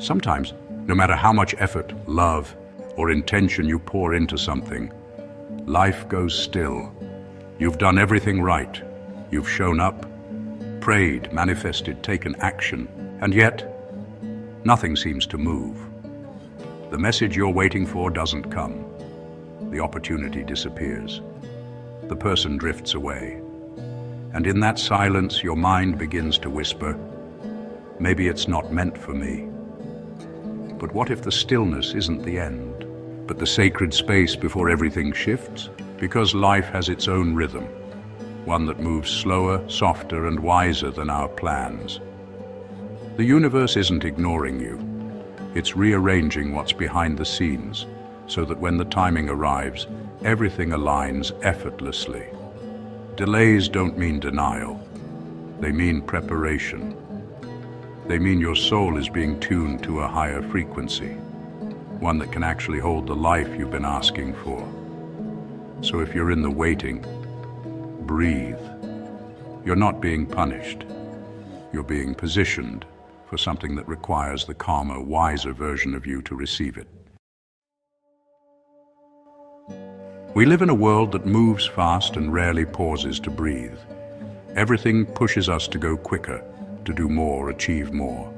Sometimes, no matter how much effort, love, or intention you pour into something, life goes still. You've done everything right. You've shown up, prayed, manifested, taken action, and yet, nothing seems to move. The message you're waiting for doesn't come. The opportunity disappears. The person drifts away. And in that silence, your mind begins to whisper, maybe it's not meant for me. But what if the stillness isn't the end, but the sacred space before everything shifts? Because life has its own rhythm, one that moves slower, softer, and wiser than our plans. The universe isn't ignoring you. It's rearranging what's behind the scenes, so that when the timing arrives, everything aligns effortlessly. Delays don't mean denial. They mean preparation. They mean your soul is being tuned to a higher frequency, one that can actually hold the life you've been asking for. So if you're in the waiting, breathe. You're not being punished. You're being positioned for something that requires the calmer, wiser version of you to receive it. We live in a world that moves fast and rarely pauses to breathe. Everything pushes us to go quicker, to do more, achieve more,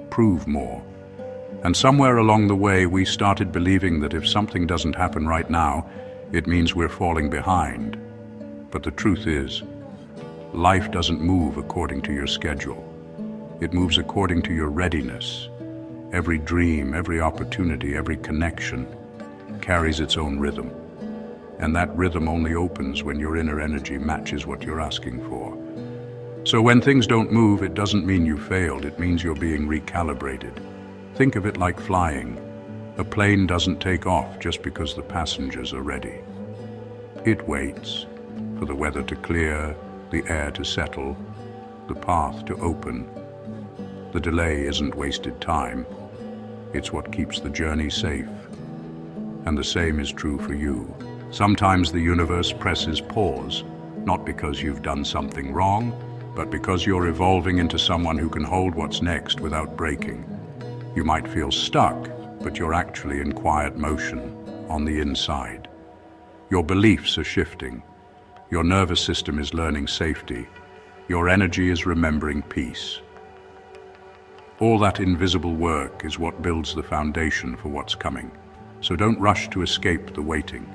prove more. And somewhere along the way, we started believing that if something doesn't happen right now, it means we're falling behind. But the truth is, life doesn't move according to your schedule. It moves according to your readiness. Every dream, every opportunity, every connection carries its own rhythm. And that rhythm only opens when your inner energy matches what you're asking for. So when things don't move, it doesn't mean you failed. It means you're being recalibrated. Think of it like flying. A plane doesn't take off just because the passengers are ready. It waits for the weather to clear, the air to settle, the path to open. The delay isn't wasted time. It's what keeps the journey safe. And the same is true for you. Sometimes the universe presses pause, not because you've done something wrong, but because you're evolving into someone who can hold what's next without breaking. You might feel stuck, but you're actually in quiet motion on the inside. Your beliefs are shifting. Your nervous system is learning safety. Your energy is remembering peace. All that invisible work is what builds the foundation for what's coming. So don't rush to escape the waiting.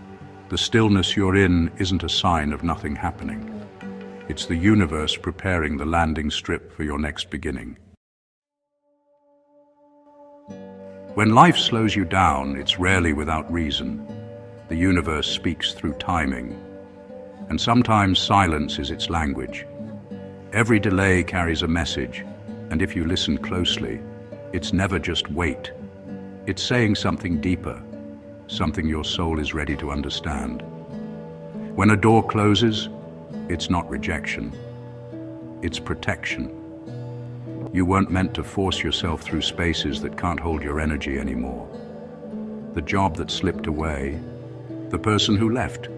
The stillness you're in isn't a sign of nothing happening. It's the universe preparing the landing strip for your next beginning. When life slows you down, it's rarely without reason. The universe speaks through timing, and sometimes silence is its language. Every delay carries a message, and if you listen closely, it's never just wait. It's saying something deeper, something your soul is ready to understand. When a door closes, it's not rejection, it's protection. You weren't meant to force yourself through spaces that can't hold your energy anymore. The job that slipped away, the person who left,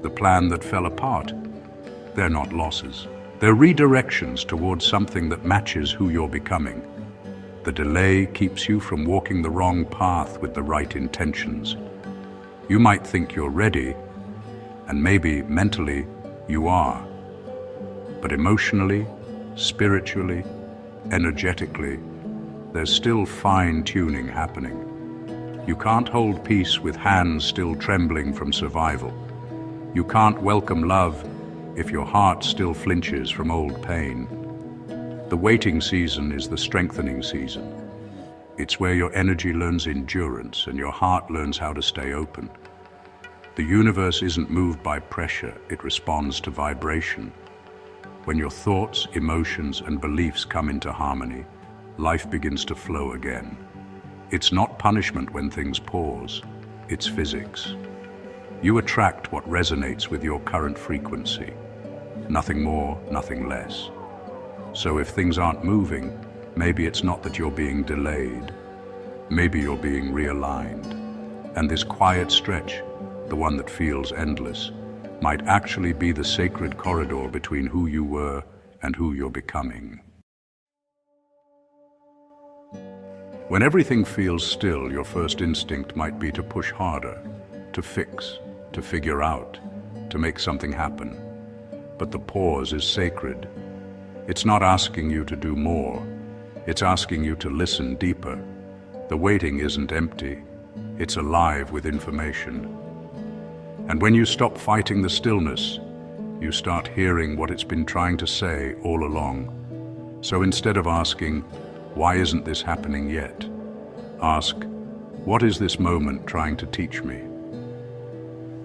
the plan that fell apart, they're not losses. They're redirections towards something that matches who you're becoming. The delay keeps you from walking the wrong path with the right intentions. You might think you're ready, and maybe mentally you are. But emotionally, spiritually, energetically, there's still fine-tuning happening. You can't hold peace with hands still trembling from survival. You can't welcome love if your heart still flinches from old pain. The waiting season is the strengthening season. It's where your energy learns endurance and your heart learns how to stay open. The universe isn't moved by pressure, it responds to vibration. When your thoughts, emotions, and beliefs come into harmony, life begins to flow again. It's not punishment when things pause, it's physics. You attract what resonates with your current frequency. Nothing more, nothing less. So if things aren't moving, maybe it's not that you're being delayed. Maybe you're being realigned. And this quiet stretch, the one that feels endless, might actually be the sacred corridor between who you were and who you're becoming. When everything feels still, your first instinct might be to push harder, to fix, to figure out, to make something happen. But the pause is sacred. It's not asking you to do more. It's asking you to listen deeper. The waiting isn't empty. It's alive with information. And when you stop fighting the stillness, you start hearing what it's been trying to say all along. So instead of asking, "Why isn't this happening yet?" ask, "What is this moment trying to teach me?"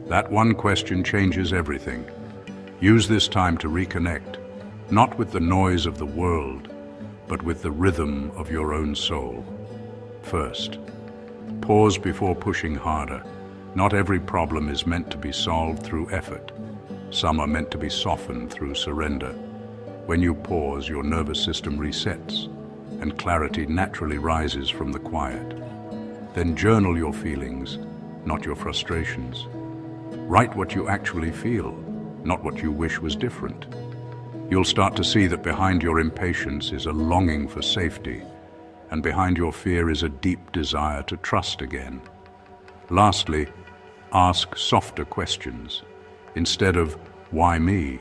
That one question changes everything. Use this time to reconnect, not with the noise of the world, but with the rhythm of your own soul. First, pause before pushing harder. Not every problem is meant to be solved through effort. Some are meant to be softened through surrender. When you pause, your nervous system resets, and clarity naturally rises from the quiet. Then journal your feelings, not your frustrations. Write what you actually feel, not what you wish was different. You'll start to see that behind your impatience is a longing for safety, and behind your fear is a deep desire to trust again. Lastly, ask softer questions. Instead of, "Why me?"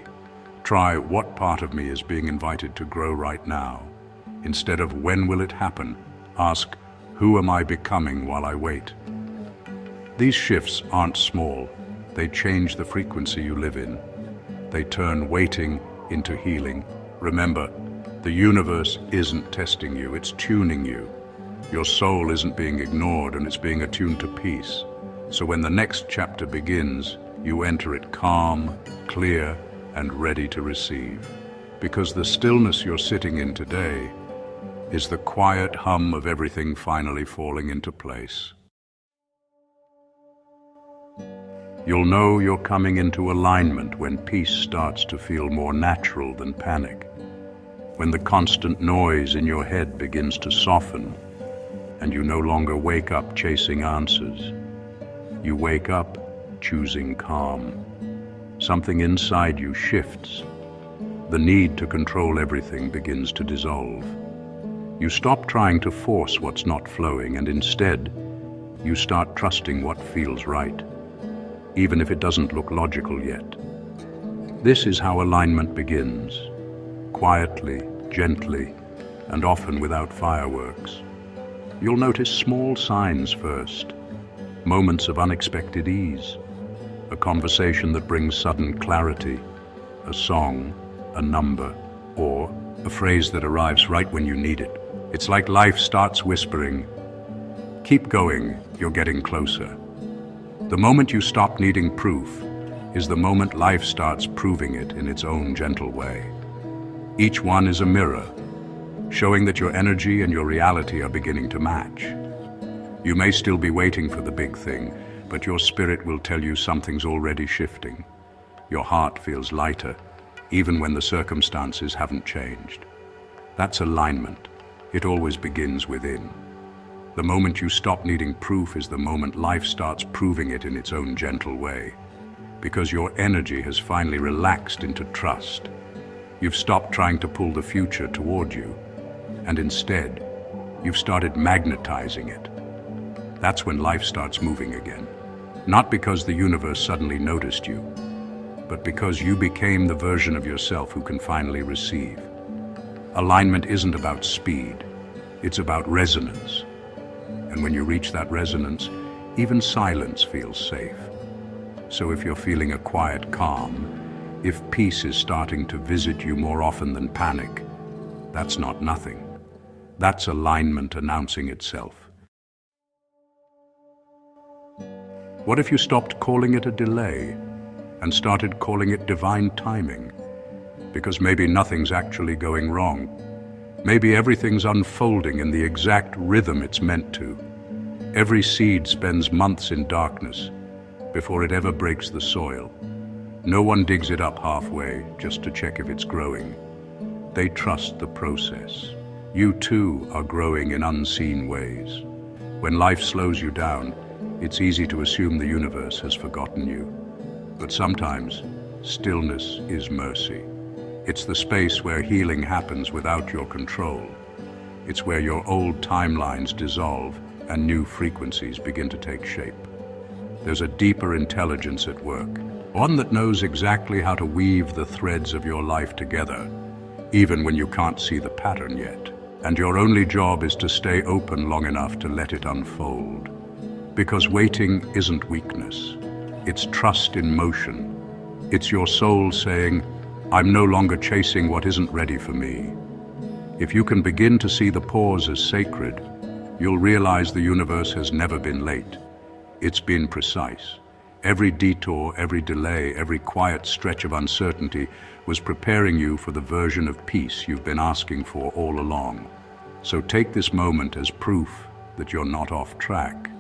try, "What part of me is being invited to grow right now?" Instead of, "When will it happen?" ask, "Who am I becoming while I wait?" These shifts aren't small. They change the frequency you live in. They turn waiting into healing. Remember, the universe isn't testing you, it's tuning you. Your soul isn't being ignored, and it's being attuned to peace. So when the next chapter begins, you enter it calm, clear, and ready to receive. Because the stillness you're sitting in today is the quiet hum of everything finally falling into place. You'll know you're coming into alignment when peace starts to feel more natural than panic. When the constant noise in your head begins to soften, and you no longer wake up chasing answers. You wake up choosing calm. Something inside you shifts. The need to control everything begins to dissolve. You stop trying to force what's not flowing, and instead, you start trusting what feels right, even if it doesn't look logical yet. This is how alignment begins, quietly, gently, and often without fireworks. You'll notice small signs first, moments of unexpected ease, a conversation that brings sudden clarity, a song, a number, or a phrase that arrives right when you need it. It's like life starts whispering, "Keep going, you're getting closer." The moment you stop needing proof is the moment life starts proving it in its own gentle way. Each one is a mirror, showing that your energy and your reality are beginning to match. You may still be waiting for the big thing, but your spirit will tell you something's already shifting. Your heart feels lighter, even when the circumstances haven't changed. That's alignment. It always begins within. The moment you stop needing proof is the moment life starts proving it in its own gentle way, because your energy has finally relaxed into trust. You've stopped trying to pull the future toward you, and instead, you've started magnetizing it. That's when life starts moving again. Not because the universe suddenly noticed you, but because you became the version of yourself who can finally receive. Alignment isn't about speed, it's about resonance. And when you reach that resonance, even silence feels safe. So if you're feeling a quiet calm, if peace is starting to visit you more often than panic, that's not nothing. That's alignment announcing itself. What if you stopped calling it a delay and started calling it divine timing? Because maybe nothing's actually going wrong. Maybe everything's unfolding in the exact rhythm it's meant to. Every seed spends months in darkness before it ever breaks the soil. No one digs it up halfway just to check if it's growing. They trust the process. You too are growing in unseen ways. When life slows you down, it's easy to assume the universe has forgotten you. But sometimes, stillness is mercy. It's the space where healing happens without your control. It's where your old timelines dissolve and new frequencies begin to take shape. There's a deeper intelligence at work, one that knows exactly how to weave the threads of your life together, even when you can't see the pattern yet. And your only job is to stay open long enough to let it unfold. Because waiting isn't weakness, it's trust in motion. It's your soul saying, I'm no longer chasing what isn't ready for me. If you can begin to see the pause as sacred, you'll realize the universe has never been late. It's been precise. Every detour, every delay, every quiet stretch of uncertainty was preparing you for the version of peace you've been asking for all along. So take this moment as proof that you're not off track.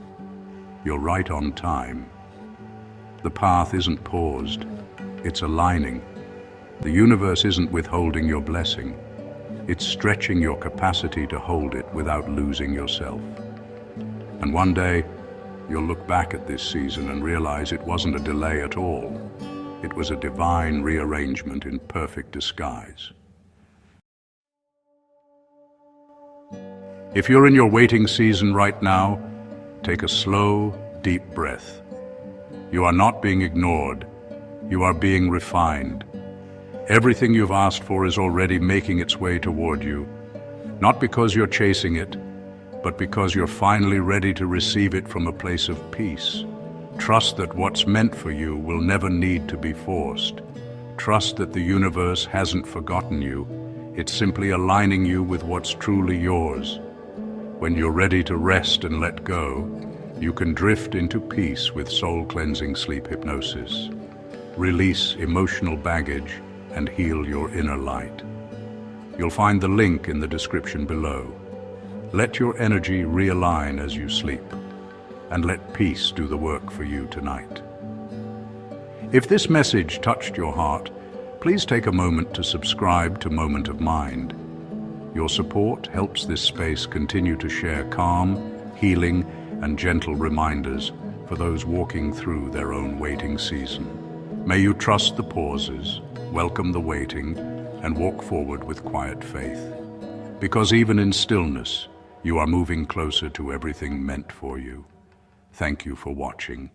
You're right on time. The path isn't paused, it's aligning. The universe isn't withholding your blessing. It's stretching your capacity to hold it without losing yourself. And one day, you'll look back at this season and realize it wasn't a delay at all. It was a divine rearrangement in perfect disguise. If you're in your waiting season right now, take a slow, deep breath. You are not being ignored. You are being refined. Everything you've asked for is already making its way toward you, not because you're chasing it, but because you're finally ready to receive it from a place of peace. Trust that what's meant for you will never need to be forced. Trust that the universe hasn't forgotten you. It's simply aligning you with what's truly yours. When you're ready to rest and let go, you can drift into peace with soul-cleansing sleep hypnosis. Release emotional baggage and heal your inner light. You'll find the link in the description below. Let your energy realign as you sleep, and let peace do the work for you tonight. If this message touched your heart, please take a moment to subscribe to Moment of Mind. Your support helps this space continue to share calm, healing, and gentle reminders for those walking through their own waiting season. May you trust the pauses, welcome the waiting, and walk forward with quiet faith. Because even in stillness, you are moving closer to everything meant for you. Thank you for watching.